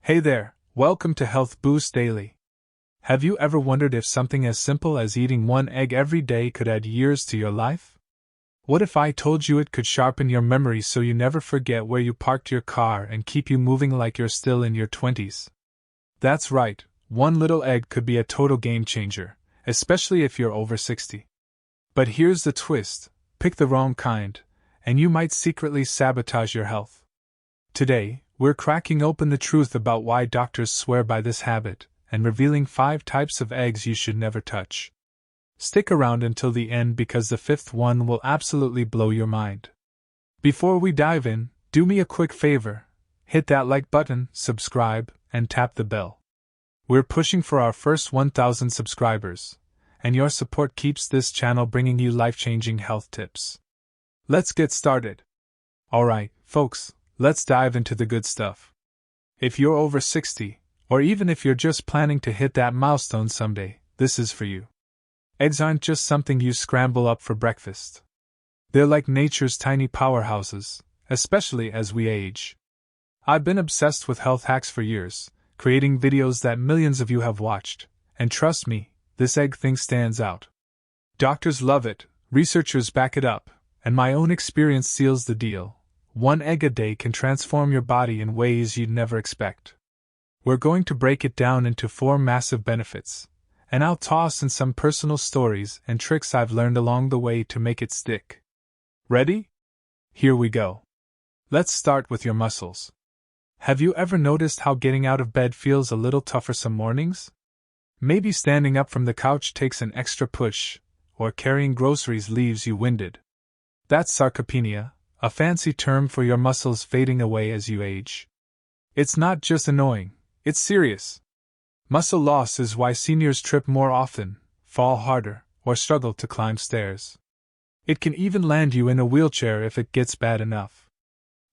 Hey there, welcome to Health Boost Daily. Have you ever wondered if something as simple as eating one egg every day could add years to your life? What if I told you it could sharpen your memory so you never forget where you parked your car and keep you moving like you're still in your 20s? That's right, one little egg could be a total game changer, especially if you're over 60. But here's the twist: pick the wrong kind, and you might secretly sabotage your health. Today, we're cracking open the truth about why doctors swear by this habit, and revealing 5 types of eggs you should never touch. Stick around until the end because the 5th one will absolutely blow your mind. Before we dive in, do me a quick favor: hit that like button, subscribe, and tap the bell. We're pushing for our first 1,000 subscribers, and your support keeps this channel bringing you life-changing health tips. Let's get started. Alright, folks, let's dive into the good stuff. If you're over 60, or even if you're just planning to hit that milestone someday, this is for you. Eggs aren't just something you scramble up for breakfast. They're like nature's tiny powerhouses, especially as we age. I've been obsessed with health hacks for years, creating videos that millions of you have watched, and trust me, this egg thing stands out. Doctors love it, researchers back it up, and my own experience seals the deal. One egg a day can transform your body in ways you'd never expect. We're going to break it down into 4 massive benefits, and I'll toss in some personal stories and tricks I've learned along the way to make it stick. Ready? Here we go. Let's start with your muscles. Have you ever noticed how getting out of bed feels a little tougher some mornings? Maybe standing up from the couch takes an extra push, or carrying groceries leaves you winded. That's sarcopenia, a fancy term for your muscles fading away as you age. It's not just annoying, it's serious. Muscle loss is why seniors trip more often, fall harder, or struggle to climb stairs. It can even land you in a wheelchair if it gets bad enough.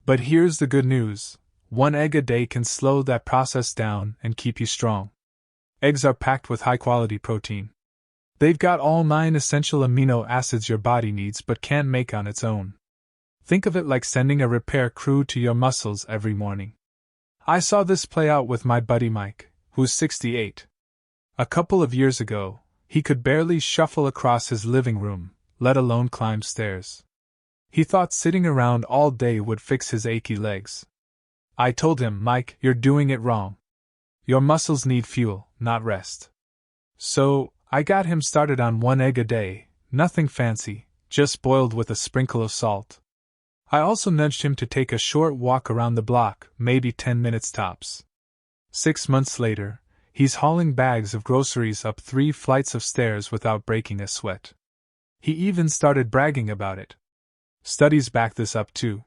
But here's the good news: one egg a day can slow that process down and keep you strong. Eggs are packed with high-quality protein. They've got all 9 essential amino acids your body needs but can't make on its own. Think of it like sending a repair crew to your muscles every morning. I saw this play out with my buddy Mike, who's 68. A couple of years ago, he could barely shuffle across his living room, let alone climb stairs. He thought sitting around all day would fix his achy legs. I told him, "Mike, you're doing it wrong. Your muscles need fuel, not rest." So, I got him started on 1 egg a day, nothing fancy, just boiled with a sprinkle of salt. I also nudged him to take a short walk around the block, maybe 10 minutes tops. 6 months later, he's hauling bags of groceries up 3 flights of stairs without breaking a sweat. He even started bragging about it. Studies back this up too.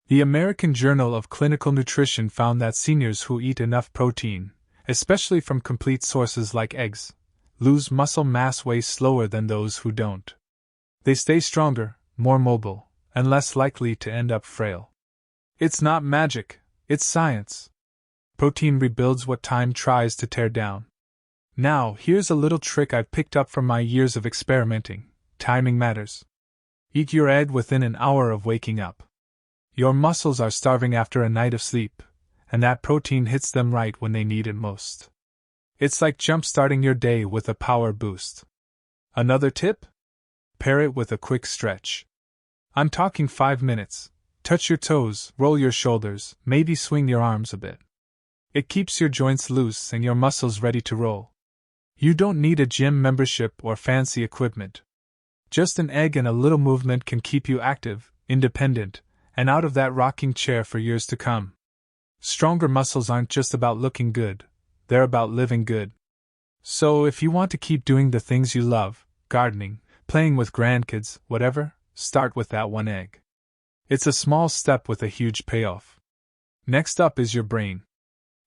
The American Journal of Clinical Nutrition found that seniors who eat enough protein, especially from complete sources like eggs, lose muscle mass way slower than those who don't. They stay stronger, more mobile, and less likely to end up frail. It's not magic, it's science. Protein rebuilds what time tries to tear down. Now, here's a little trick I've picked up from my years of experimenting. Timing matters. Eat your egg within an hour of waking up. Your muscles are starving after a night of sleep, and that protein hits them right when they need it most. It's like jump-starting your day with a power boost. Another tip? Pair it with a quick stretch. I'm talking 5 minutes. Touch your toes, roll your shoulders, maybe swing your arms a bit. It keeps your joints loose and your muscles ready to roll. You don't need a gym membership or fancy equipment. Just an egg and a little movement can keep you active, independent, and out of that rocking chair for years to come. Stronger muscles aren't just about looking good, they're about living good. So if you want to keep doing the things you love, gardening, playing with grandkids, whatever, start with that 1 egg. It's a small step with a huge payoff. Next up is your brain.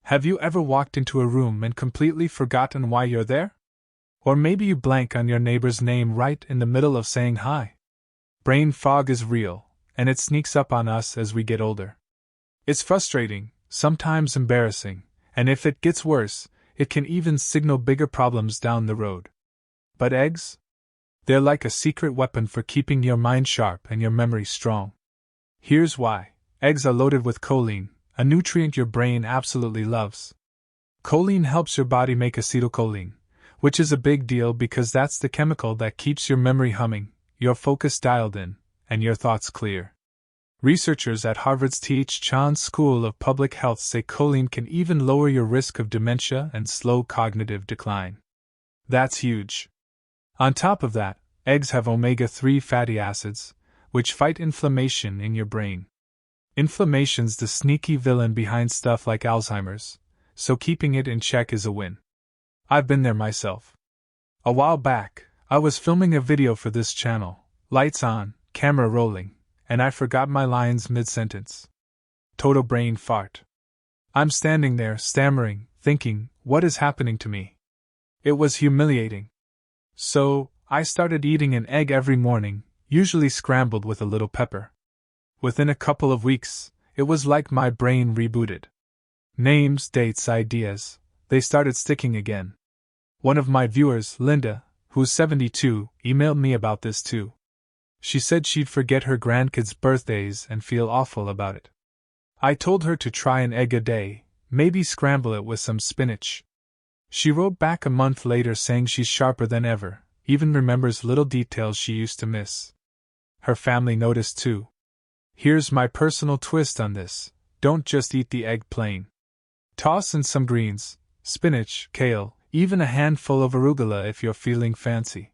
Have you ever walked into a room and completely forgotten why you're there? Or maybe you blank on your neighbor's name right in the middle of saying hi. Brain fog is real, and it sneaks up on us as we get older. It's frustrating, sometimes embarrassing, and if it gets worse, it can even signal bigger problems down the road. But eggs? They're like a secret weapon for keeping your mind sharp and your memory strong. Here's why. Eggs are loaded with choline, a nutrient your brain absolutely loves. Choline helps your body make acetylcholine, which is a big deal because that's the chemical that keeps your memory humming, your focus dialed in, and your thoughts clear. Researchers at Harvard's T.H. Chan School of Public Health say choline can even lower your risk of dementia and slow cognitive decline. That's huge. On top of that, eggs have omega-3 fatty acids, which fight inflammation in your brain. Inflammation's the sneaky villain behind stuff like Alzheimer's, so keeping it in check is a win. I've been there myself. A while back, I was filming a video for this channel, lights on, camera rolling, and I forgot my lines mid-sentence. Total brain fart. I'm standing there, stammering, thinking, what is happening to me? It was humiliating. So, I started eating an egg every morning, usually scrambled with a little pepper. Within a couple of weeks, it was like my brain rebooted. Names, dates, ideas, they started sticking again. One of my viewers, Linda, who's 72, emailed me about this too. She said she'd forget her grandkids' birthdays and feel awful about it. I told her to try an egg a day, maybe scramble it with some spinach. She wrote back a month later saying she's sharper than ever, even remembers little details she used to miss. Her family noticed too. Here's my personal twist on this: don't just eat the egg plain. Toss in some greens, spinach, kale, even a handful of arugula if you're feeling fancy.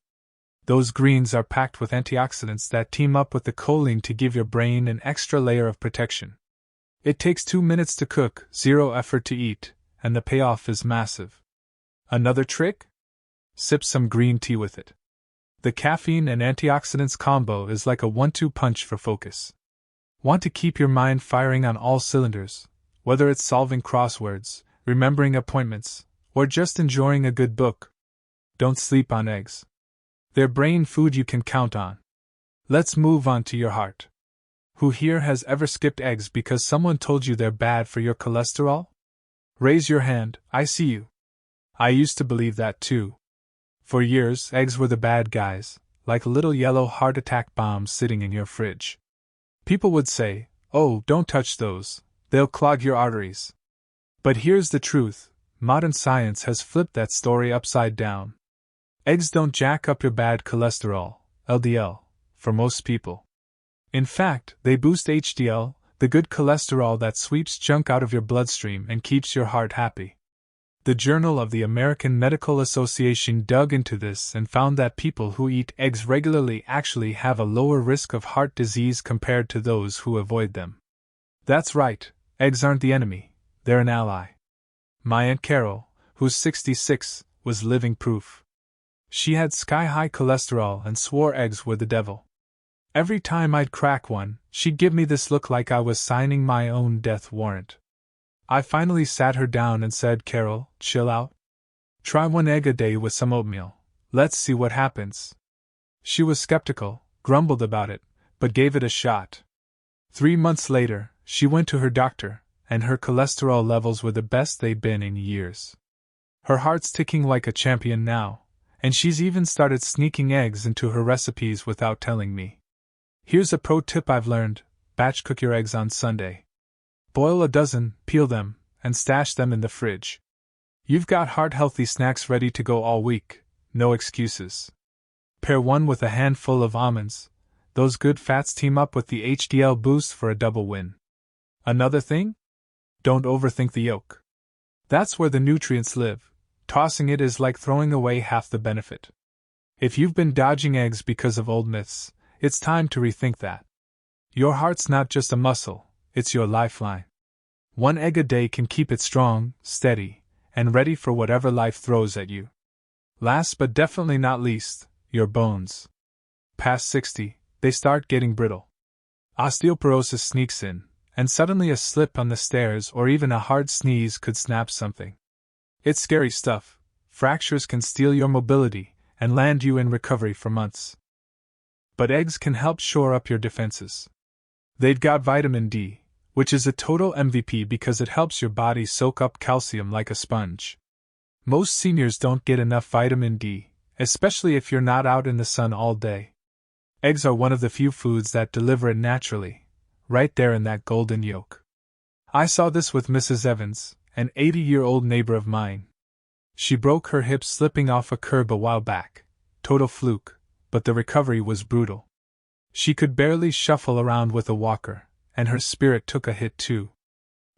Those greens are packed with antioxidants that team up with the choline to give your brain an extra layer of protection. It takes 2 minutes to cook, 0 effort to eat, and the payoff is massive. Another trick? Sip some green tea with it. The caffeine and antioxidants combo is like a 1-2 punch for focus. Want to keep your mind firing on all cylinders, whether it's solving crosswords, remembering appointments, or just enjoying a good book? Don't sleep on eggs. They're brain food you can count on. Let's move on to your heart. Who here has ever skipped eggs because someone told you they're bad for your cholesterol? Raise your hand, I see you. I used to believe that too. For years, eggs were the bad guys, like little yellow heart attack bombs sitting in your fridge. People would say, "Oh, don't touch those, they'll clog your arteries." But here's the truth: modern science has flipped that story upside down. Eggs don't jack up your bad cholesterol, LDL, for most people. In fact, they boost HDL, the good cholesterol that sweeps junk out of your bloodstream and keeps your heart happy. The Journal of the American Medical Association dug into this and found that people who eat eggs regularly actually have a lower risk of heart disease compared to those who avoid them. That's right, eggs aren't the enemy, they're an ally. My Aunt Carol, who's 66, was living proof. She had sky-high cholesterol and swore eggs were the devil. Every time I'd crack one, she'd give me this look like I was signing my own death warrant. I finally sat her down and said, "Carol, chill out. Try 1 egg a day with some oatmeal. Let's see what happens." She was skeptical, grumbled about it, but gave it a shot. 3 months later, she went to her doctor, and her cholesterol levels were the best they'd been in years. Her heart's ticking like a champion now, and she's even started sneaking eggs into her recipes without telling me. Here's a pro tip I've learned: batch cook your eggs on Sunday. Boil a dozen, peel them, and stash them in the fridge. You've got heart-healthy snacks ready to go all week, no excuses. Pair one with a handful of almonds. Those good fats team up with the HDL boost for a double win. Another thing? Don't overthink the yolk. That's where the nutrients live. Tossing it is like throwing away half the benefit. If you've been dodging eggs because of old myths, it's time to rethink that. Your heart's not just a muscle, it's your lifeline. 1 egg a day can keep it strong, steady, and ready for whatever life throws at you. Last but definitely not least, your bones. Past 60, they start getting brittle. Osteoporosis sneaks in, and suddenly a slip on the stairs or even a hard sneeze could snap something. It's scary stuff. Fractures can steal your mobility and land you in recovery for months. But eggs can help shore up your defenses. They've got vitamin D, which is a total MVP because it helps your body soak up calcium like a sponge. Most seniors don't get enough vitamin D, especially if you're not out in the sun all day. Eggs are one of the few foods that deliver it naturally, right there in that golden yolk. I saw this with Mrs. Evans, an 80-year-old neighbor of mine. She broke her hip slipping off a curb a while back. Total fluke, but the recovery was brutal. She could barely shuffle around with a walker, and her spirit took a hit too.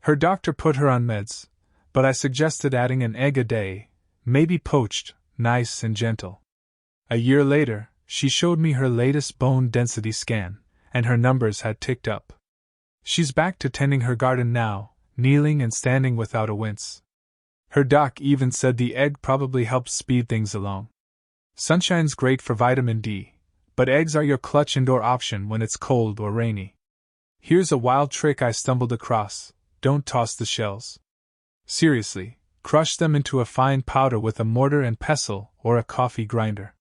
Her doctor put her on meds, but I suggested adding an egg a day, maybe poached, nice and gentle. A year later, she showed me her latest bone density scan, and her numbers had ticked up. She's back to tending her garden now, kneeling and standing without a wince. Her doc even said the egg probably helps speed things along. Sunshine's great for vitamin D, but eggs are your clutch indoor option when it's cold or rainy. Here's a wild trick I stumbled across: don't toss the shells. Seriously, crush them into a fine powder with a mortar and pestle or a coffee grinder.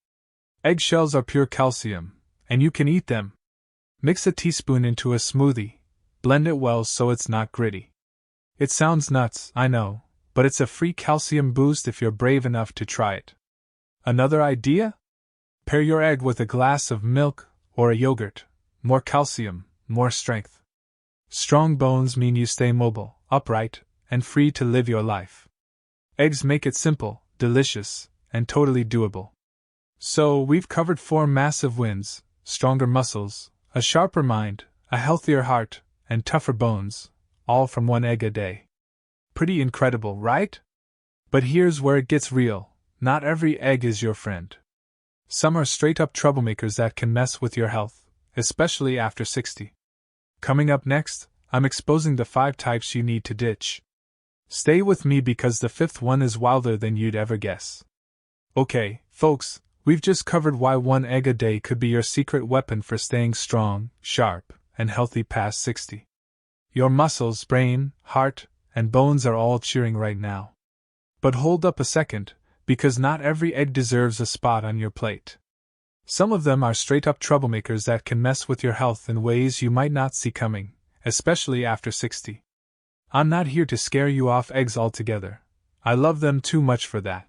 Eggshells are pure calcium, and you can eat them. Mix a teaspoon into a smoothie, blend it well so it's not gritty. It sounds nuts, I know, but it's a free calcium boost if you're brave enough to try it. Another idea? Pair your egg with a glass of milk or a yogurt. More calcium, more strength. Strong bones mean you stay mobile, upright, and free to live your life. Eggs make it simple, delicious, and totally doable. So, we've covered 4 massive wins: stronger muscles, a sharper mind, a healthier heart, and tougher bones, all from 1 egg a day. Pretty incredible, right? But here's where it gets real: not every egg is your friend. Some are straight-up troublemakers that can mess with your health, especially after 60. Coming up next, I'm exposing the 5 types you need to ditch. Stay with me because the 5th one is wilder than you'd ever guess. Okay, folks, we've just covered why 1 egg a day could be your secret weapon for staying strong, sharp, and healthy past 60. Your muscles, brain, heart, and bones are all cheering right now. But hold up a second, because not every egg deserves a spot on your plate. Some of them are straight-up troublemakers that can mess with your health in ways you might not see coming, especially after 60. I'm not here to scare you off eggs altogether. I love them too much for that.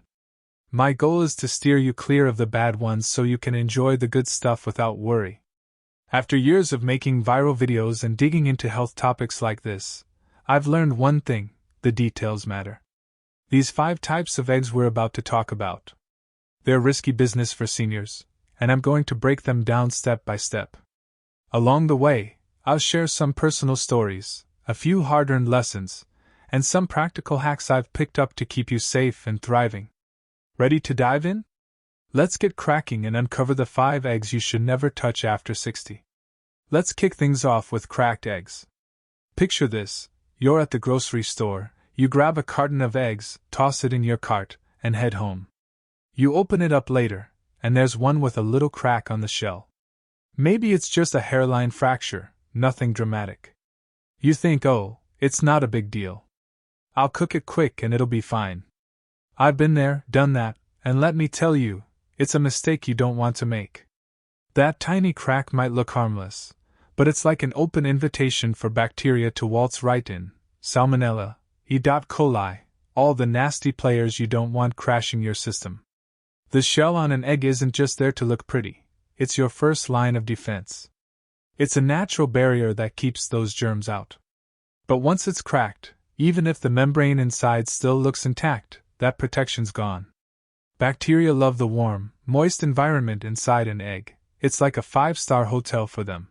My goal is to steer you clear of the bad ones so you can enjoy the good stuff without worry. After years of making viral videos and digging into health topics like this, I've learned one thing: the details matter. These 5 types of eggs we're about to talk about. They're risky business for seniors, and I'm going to break them down step by step. Along the way, I'll share some personal stories, a few hard-earned lessons, and some practical hacks I've picked up to keep you safe and thriving. Ready to dive in? Let's get cracking and uncover the 5 eggs you should never touch after 60. Let's kick things off with cracked eggs. Picture this: you're at the grocery store, you grab a carton of eggs, toss it in your cart, and head home. You open it up later, and there's one with a little crack on the shell. Maybe it's just a hairline fracture, nothing dramatic. You think, oh, it's not a big deal. I'll cook it quick and it'll be fine. I've been there, done that, and let me tell you, it's a mistake you don't want to make. That tiny crack might look harmless, but it's like an open invitation for bacteria to waltz right in: Salmonella, E. coli, all the nasty players you don't want crashing your system. The shell on an egg isn't just there to look pretty, it's your first line of defense. It's a natural barrier that keeps those germs out. But once it's cracked, even if the membrane inside still looks intact, that protection's gone. Bacteria love the warm, moist environment inside an egg. It's like a 5-star hotel for them.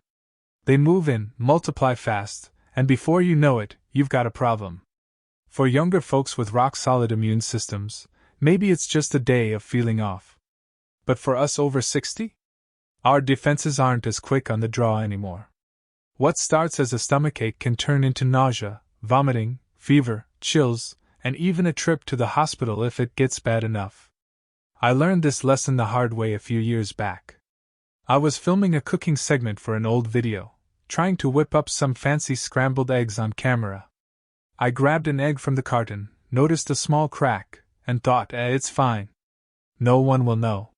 They move in, multiply fast, and before you know it, you've got a problem. For younger folks with rock-solid immune systems, maybe it's just a day of feeling off. But for us over 60? Our defenses aren't as quick on the draw anymore. What starts as a stomachache can turn into nausea, vomiting, fever, chills, and even a trip to the hospital if it gets bad enough. I learned this lesson the hard way a few years back. I was filming a cooking segment for an old video, trying to whip up some fancy scrambled eggs on camera. I grabbed an egg from the carton, noticed a small crack, and thought, it's fine. No one will know.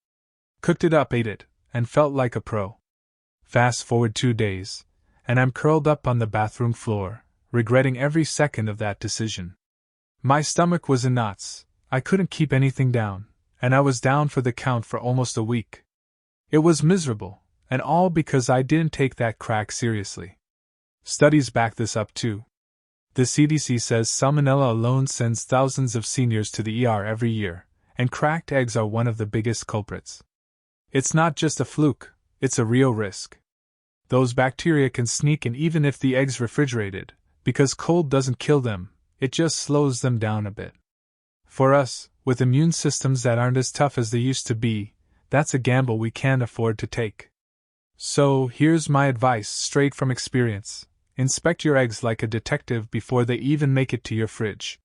Cooked it up, ate it, and felt like a pro. Fast forward 2 days, and I'm curled up on the bathroom floor, regretting every second of that decision. My stomach was in knots, I couldn't keep anything down, and I was down for the count for almost a week. It was miserable, and all because I didn't take that crack seriously. Studies back this up too. The CDC says salmonella alone sends thousands of seniors to the ER every year, and cracked eggs are one of the biggest culprits. It's not just a fluke, it's a real risk. Those bacteria can sneak in even if the egg's refrigerated, because cold doesn't kill them, it just slows them down a bit. For us, with immune systems that aren't as tough as they used to be, that's a gamble we can't afford to take. So, here's my advice straight from experience. Inspect your eggs like a detective before they even make it to your fridge.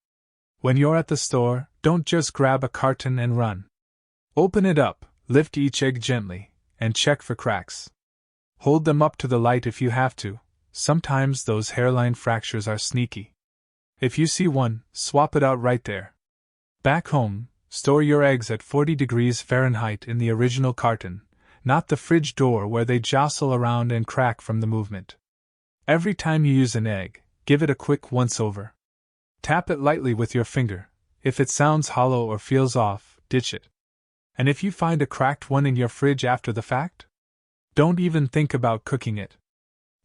When you're at the store, don't just grab a carton and run. Open it up, lift each egg gently, and check for cracks. Hold them up to the light if you have to. Sometimes those hairline fractures are sneaky. If you see one, swap it out right there. Back home, store your eggs at 40 degrees Fahrenheit in the original carton, not the fridge door where they jostle around and crack from the movement. Every time you use an egg, give it a quick once-over. Tap it lightly with your finger. If it sounds hollow or feels off, ditch it. And if you find a cracked one in your fridge after the fact, don't even think about cooking it.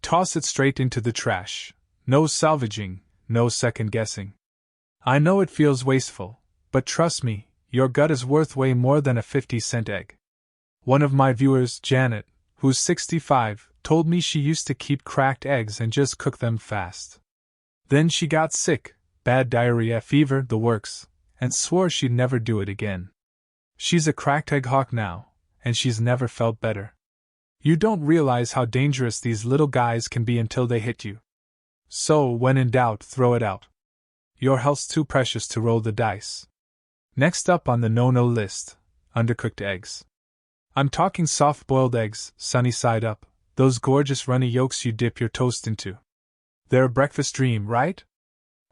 Toss it straight into the trash. No salvaging, no second-guessing. I know it feels wasteful, but trust me, your gut is worth way more than a 50-cent egg. One of my viewers, Janet, who's 65, told me she used to keep cracked eggs and just cook them fast. Then she got sick, bad diarrhea, fever, the works, and swore she'd never do it again. She's a cracked egg hawk now, and she's never felt better. You don't realize how dangerous these little guys can be until they hit you. So, when in doubt, throw it out. Your health's too precious to roll the dice. Next up on the no-no list, undercooked eggs. I'm talking soft-boiled eggs, sunny side up, those gorgeous runny yolks you dip your toast into. They're a breakfast dream, right?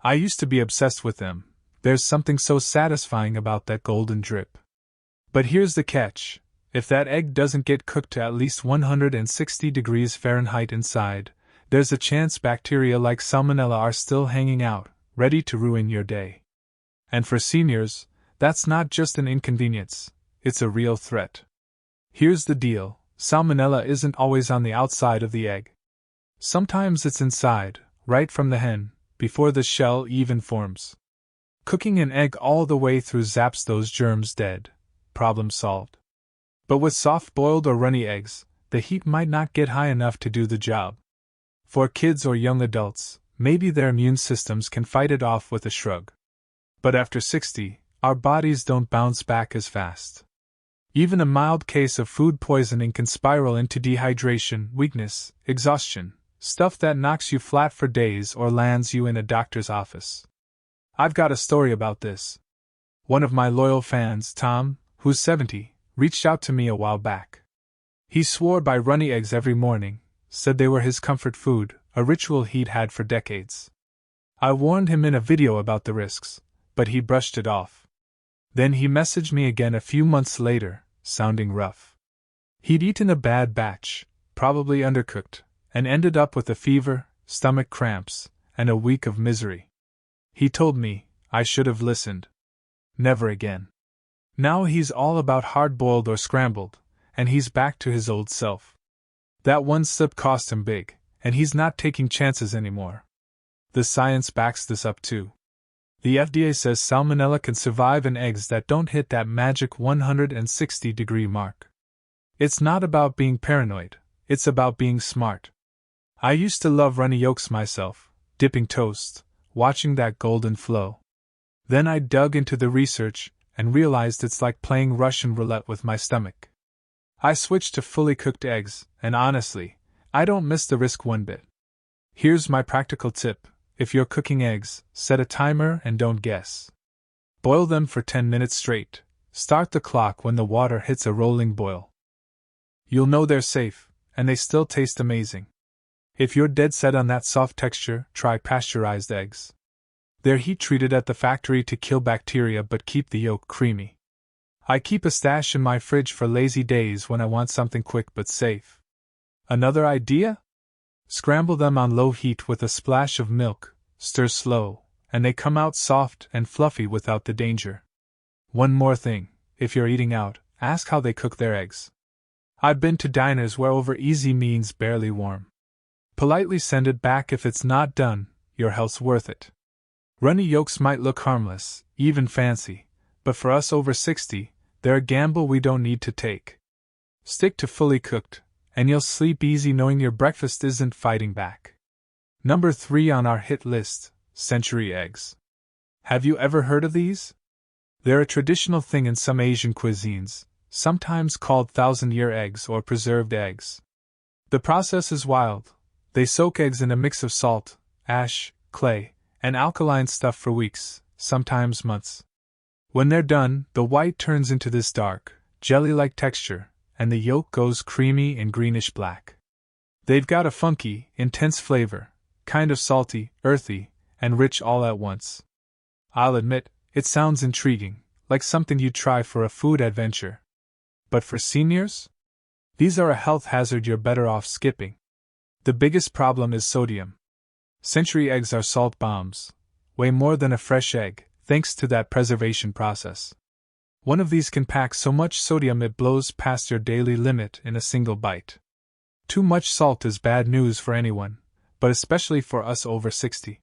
I used to be obsessed with them. There's something so satisfying about that golden drip. But here's the catch. If that egg doesn't get cooked to at least 160 degrees Fahrenheit inside, there's a chance bacteria like salmonella are still hanging out, ready to ruin your day. And for seniors, that's not just an inconvenience, it's a real threat. Here's the deal, salmonella isn't always on the outside of the egg. Sometimes it's inside, right from the hen, before the shell even forms. Cooking an egg all the way through zaps those germs dead. Problem solved. But with soft-boiled or runny eggs, the heat might not get high enough to do the job. For kids or young adults, maybe their immune systems can fight it off with a shrug. But after 60, our bodies don't bounce back as fast. Even a mild case of food poisoning can spiral into dehydration, weakness, exhaustion, stuff that knocks you flat for days or lands you in a doctor's office. I've got a story about this. One of my loyal fans, Tom, who's 70, reached out to me a while back. He swore by runny eggs every morning, said they were his comfort food, a ritual he'd had for decades. I warned him in a video about the risks, but he brushed it off. Then he messaged me again a few months later, sounding rough. He'd eaten a bad batch, probably undercooked, and ended up with a fever, stomach cramps, and a week of misery. He told me, I should have listened. Never again. Now he's all about hard-boiled or scrambled, and he's back to his old self. That one slip cost him big, and he's not taking chances anymore. The science backs this up too. The FDA says salmonella can survive in eggs that don't hit that magic 160-degree mark. It's not about being paranoid, it's about being smart. I used to love runny yolks myself, dipping toast, watching that golden flow. Then I dug into the research and realized it's like playing Russian roulette with my stomach. I switched to fully cooked eggs, and honestly, I don't miss the risk one bit. Here's my practical tip. If you're cooking eggs, set a timer and don't guess. Boil them for 10 minutes straight. Start the clock when the water hits a rolling boil. You'll know they're safe, and they still taste amazing. If you're dead set on that soft texture, try pasteurized eggs. They're heat-treated at the factory to kill bacteria but keep the yolk creamy. I keep a stash in my fridge for lazy days when I want something quick but safe. Another idea? Scramble them on low heat with a splash of milk, stir slow, and they come out soft and fluffy without the danger. One more thing, if you're eating out, ask how they cook their eggs. I've been to diners where over easy means barely warm. Politely send it back if it's not done, your health's worth it. Runny yolks might look harmless, even fancy, but for us over 60, they're a gamble we don't need to take. Stick to fully cooked, and you'll sleep easy knowing your breakfast isn't fighting back. Number 3 on our hit list, century eggs. Have you ever heard of these? They're a traditional thing in some Asian cuisines, sometimes called thousand-year eggs or preserved eggs. The process is wild. They soak eggs in a mix of salt, ash, clay, and alkaline stuff for weeks, sometimes months. When they're done, the white turns into this dark, jelly-like texture, and the yolk goes creamy and greenish-black. They've got a funky, intense flavor, kind of salty, earthy, and rich all at once. I'll admit, it sounds intriguing, like something you'd try for a food adventure. But for seniors? These are a health hazard you're better off skipping. The biggest problem is sodium. Century eggs are salt bombs, weigh more than a fresh egg, thanks to that preservation process. One of these can pack so much sodium it blows past your daily limit in a single bite. Too much salt is bad news for anyone, but especially for us over 60.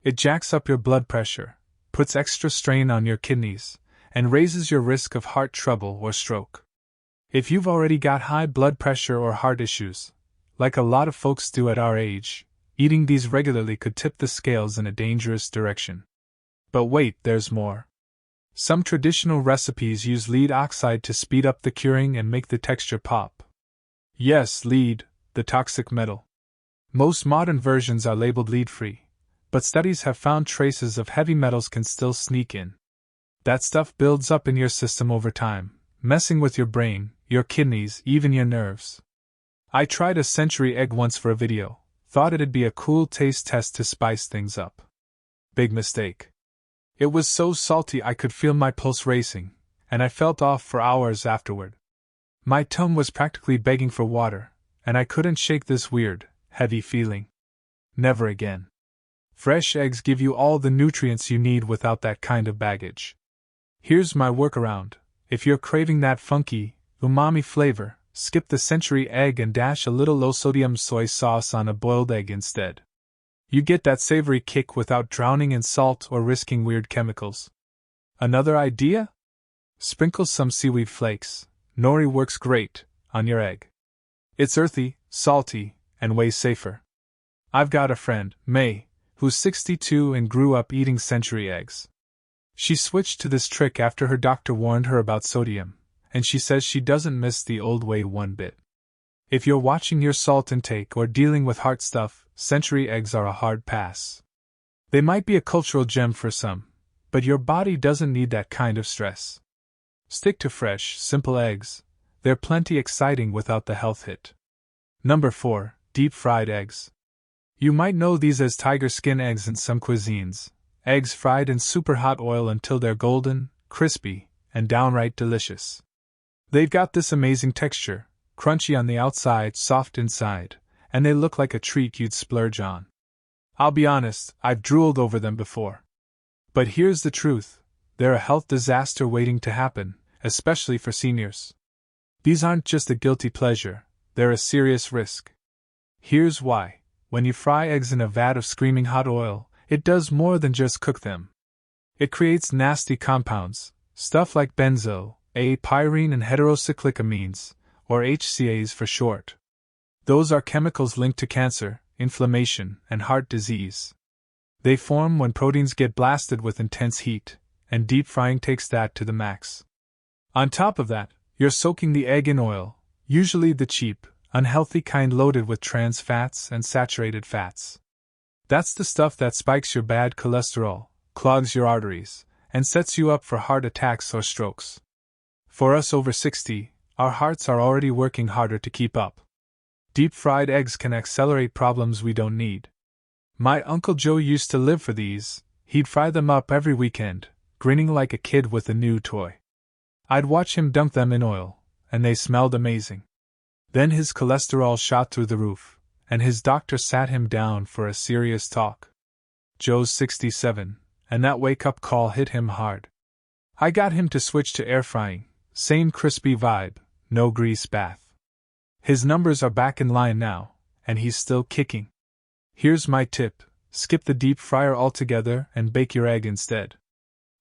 It jacks up your blood pressure, puts extra strain on your kidneys, and raises your risk of heart trouble or stroke. If you've already got high blood pressure or heart issues, like a lot of folks do at our age, eating these regularly could tip the scales in a dangerous direction. But wait, there's more. Some traditional recipes use lead oxide to speed up the curing and make the texture pop. Yes, lead, the toxic metal. Most modern versions are labeled lead-free, but studies have found traces of heavy metals can still sneak in. That stuff builds up in your system over time, messing with your brain, your kidneys, even your nerves. I tried a century egg once for a video, thought it'd be a cool taste test to spice things up. Big mistake. It was so salty I could feel my pulse racing, and I felt off for hours afterward. My tongue was practically begging for water, and I couldn't shake this weird, heavy feeling. Never again. Fresh eggs give you all the nutrients you need without that kind of baggage. Here's my workaround. If you're craving that funky, umami flavor, skip the century egg and dash a little low-sodium soy sauce on a boiled egg instead. You get that savory kick without drowning in salt or risking weird chemicals. Another idea? Sprinkle some seaweed flakes, nori works great, on your egg. It's earthy, salty, and way safer. I've got a friend, May, who's 62 and grew up eating century eggs. She switched to this trick after her doctor warned her about sodium, and she says she doesn't miss the old way one bit. If you're watching your salt intake or dealing with heart stuff, century eggs are a hard pass. They might be a cultural gem for some, but your body doesn't need that kind of stress. Stick to fresh, simple eggs. They're plenty exciting without the health hit. Number 4, deep-fried eggs. You might know these as tiger skin eggs in some cuisines, eggs fried in super hot oil until they're golden, crispy, and downright delicious. They've got this amazing texture, crunchy on the outside, soft inside, and they look like a treat you'd splurge on. I'll be honest, I've drooled over them before. But here's the truth, they're a health disaster waiting to happen, especially for seniors. These aren't just a guilty pleasure, they're a serious risk. Here's why. When you fry eggs in a vat of screaming hot oil, it does more than just cook them. It creates nasty compounds, stuff like benzo, pyrene and heterocyclic amines, or HCAs for short. Those are chemicals linked to cancer, inflammation, and heart disease. They form when proteins get blasted with intense heat, and deep frying takes that to the max. On top of that, you're soaking the egg in oil, usually the cheap, unhealthy kind loaded with trans fats and saturated fats. That's the stuff that spikes your bad cholesterol, clogs your arteries, and sets you up for heart attacks or strokes. For us over 60, our hearts are already working harder to keep up. Deep-fried eggs can accelerate problems we don't need. My Uncle Joe used to live for these. He'd fry them up every weekend, grinning like a kid with a new toy. I'd watch him dunk them in oil, and they smelled amazing. Then his cholesterol shot through the roof, and his doctor sat him down for a serious talk. Joe's 67, and that wake-up call hit him hard. I got him to switch to air frying, same crispy vibe, no grease bath. His numbers are back in line now, and he's still kicking. Here's my tip, skip the deep fryer altogether and bake your egg instead.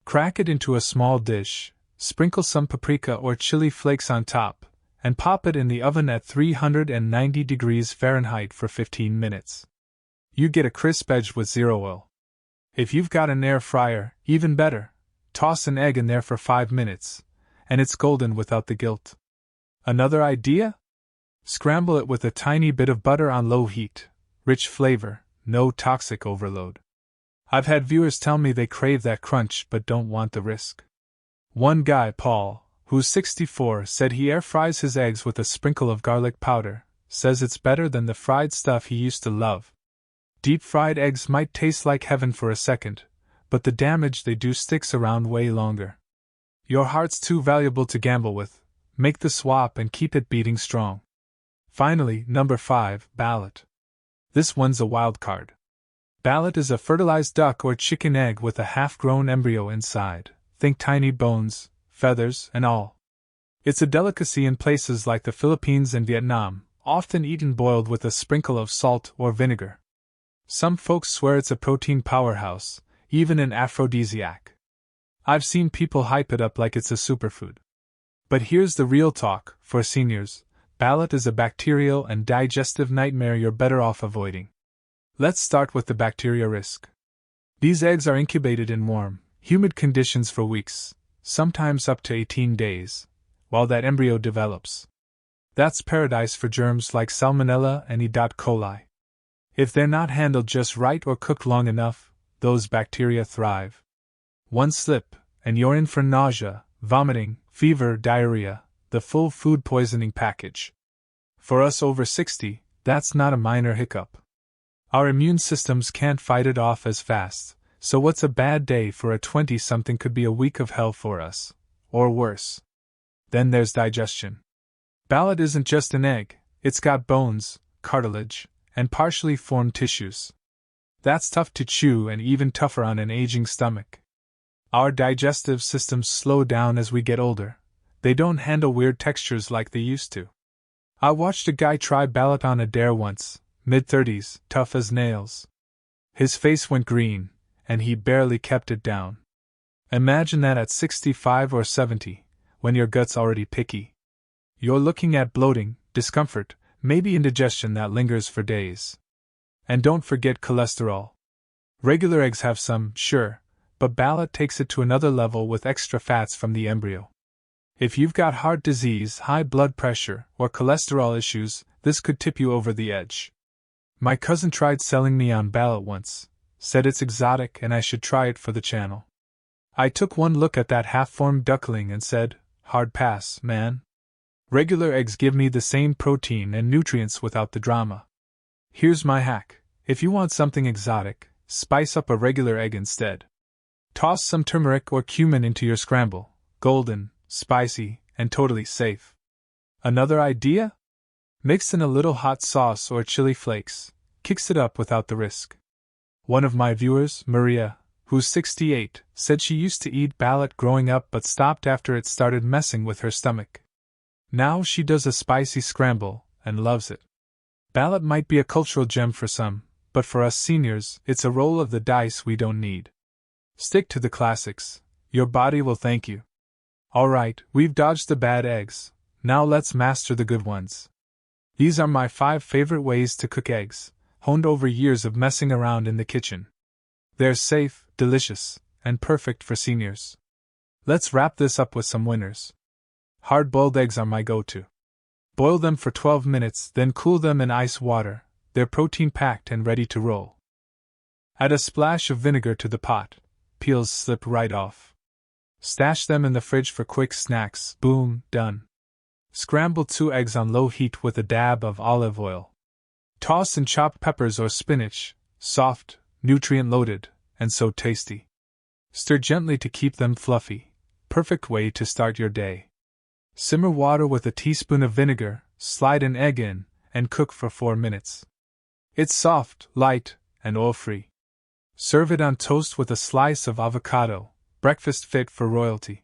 Crack it into a small dish, sprinkle some paprika or chili flakes on top, and pop it in the oven at 390 degrees Fahrenheit for 15 minutes. You get a crisp edge with zero oil. If you've got an air fryer, even better, toss an egg in there for 5 minutes, and it's golden without the guilt. Another idea? Scramble it with a tiny bit of butter on low heat, rich flavor, no toxic overload. I've had viewers tell me they crave that crunch but don't want the risk. One guy, Paul, who's 64, said he air fries his eggs with a sprinkle of garlic powder, says it's better than the fried stuff he used to love. Deep-fried eggs might taste like heaven for a second, but the damage they do sticks around way longer. Your heart's too valuable to gamble with. Make the swap and keep it beating strong. Finally, number 5, ballot. This one's a wild card. Ballot is a fertilized duck or chicken egg with a half-grown embryo inside. Think tiny bones, feathers, and all. It's a delicacy in places like the Philippines and Vietnam, often eaten boiled with a sprinkle of salt or vinegar. Some folks swear it's a protein powerhouse, even an aphrodisiac. I've seen people hype it up like it's a superfood. But here's the real talk, for seniors, ballot is a bacterial and digestive nightmare you're better off avoiding. Let's start with the bacteria risk. These eggs are incubated in warm, humid conditions for weeks, sometimes up to 18 days, while that embryo develops. That's paradise for germs like Salmonella and E. coli. If they're not handled just right or cooked long enough, those bacteria thrive. One slip, and you're in for nausea, vomiting, fever, diarrhea, the full food poisoning package. For us over 60, that's not a minor hiccup. Our immune systems can't fight it off as fast, so what's a bad day for a 20-something could be a week of hell for us, or worse. Then there's digestion. Ballot isn't just an egg, it's got bones, cartilage, and partially formed tissues. That's tough to chew and even tougher on an aging stomach. Our digestive systems slow down as we get older. They don't handle weird textures like they used to. I watched a guy try ballot on a dare once, mid-30s, tough as nails. His face went green, and he barely kept it down. Imagine that at 65 or 70, when your gut's already picky. You're looking at bloating, discomfort, maybe indigestion that lingers for days. And don't forget cholesterol. Regular eggs have some, sure, but ballot takes it to another level with extra fats from the embryo. If you've got heart disease, high blood pressure, or cholesterol issues, this could tip you over the edge. My cousin tried selling me on ballot once, said it's exotic and I should try it for the channel. I took one look at that half-formed duckling and said, hard pass, man. Regular eggs give me the same protein and nutrients without the drama. Here's my hack. If you want something exotic, spice up a regular egg instead. Toss some turmeric or cumin into your scramble. Golden, spicy, and totally safe. Another idea? Mix in a little hot sauce or chili flakes. Kicks it up without the risk. One of my viewers, Maria, who's 68, said she used to eat ballot growing up but stopped after it started messing with her stomach. Now she does a spicy scramble and loves it. Ballot might be a cultural gem for some, but for us seniors, it's a roll of the dice we don't need. Stick to the classics. Your body will thank you. Alright, we've dodged the bad eggs. Now let's master the good ones. These are my 5 favorite ways to cook eggs, honed over years of messing around in the kitchen. They're safe, delicious, and perfect for seniors. Let's wrap this up with some winners. Hard-boiled eggs are my go-to. Boil them for 12 minutes, then cool them in ice water. They're protein-packed and ready to roll. Add a splash of vinegar to the pot. Peels slip right off. Stash them in the fridge for quick snacks. Boom, done. Scramble 2 eggs on low heat with a dab of olive oil. Toss in chopped peppers or spinach, soft, nutrient-loaded, and so tasty. Stir gently to keep them fluffy. Perfect way to start your day. Simmer water with a teaspoon of vinegar, slide an egg in, and cook for 4 minutes. It's soft, light, and oil-free. Serve it on toast with a slice of avocado, breakfast fit for royalty.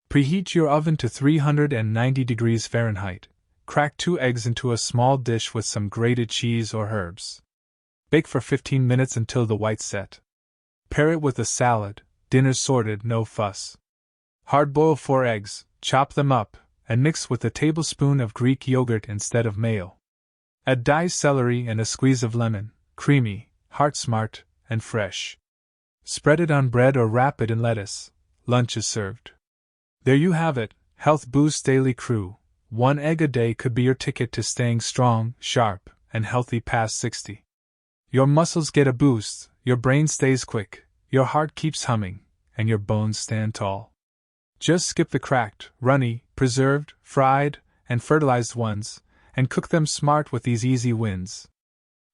Preheat your oven to 390 degrees Fahrenheit. Crack 2 eggs into a small dish with some grated cheese or herbs. Bake for 15 minutes until the whites set. Pair it with a salad, dinner sorted, no fuss. Hard boil 4 eggs, chop them up, and mix with a tablespoon of Greek yogurt instead of mayo. Add diced celery and a squeeze of lemon, creamy, heart-smart, and fresh. Spread it on bread or wrap it in lettuce. Lunch is served. There you have it, Health Boost Daily Crew. 1 egg a day could be your ticket to staying strong, sharp, and healthy past 60. Your muscles get a boost, your brain stays quick, your heart keeps humming, and your bones stand tall. Just skip the cracked, runny, preserved, fried, and fertilized ones, and cook them smart with these easy wins.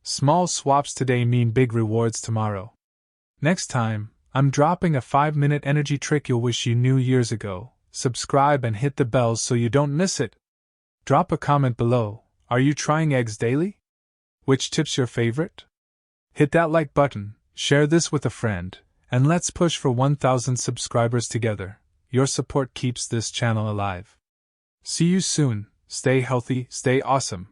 Small swaps today mean big rewards tomorrow. Next time, I'm dropping a 5-minute energy trick you'll wish you knew years ago. Subscribe and hit the bell so you don't miss it. Drop a comment below. Are you trying eggs daily? Which tip's your favorite? Hit that like button, share this with a friend, and let's push for 1,000 subscribers together. Your support keeps this channel alive. See you soon. Stay healthy, stay awesome.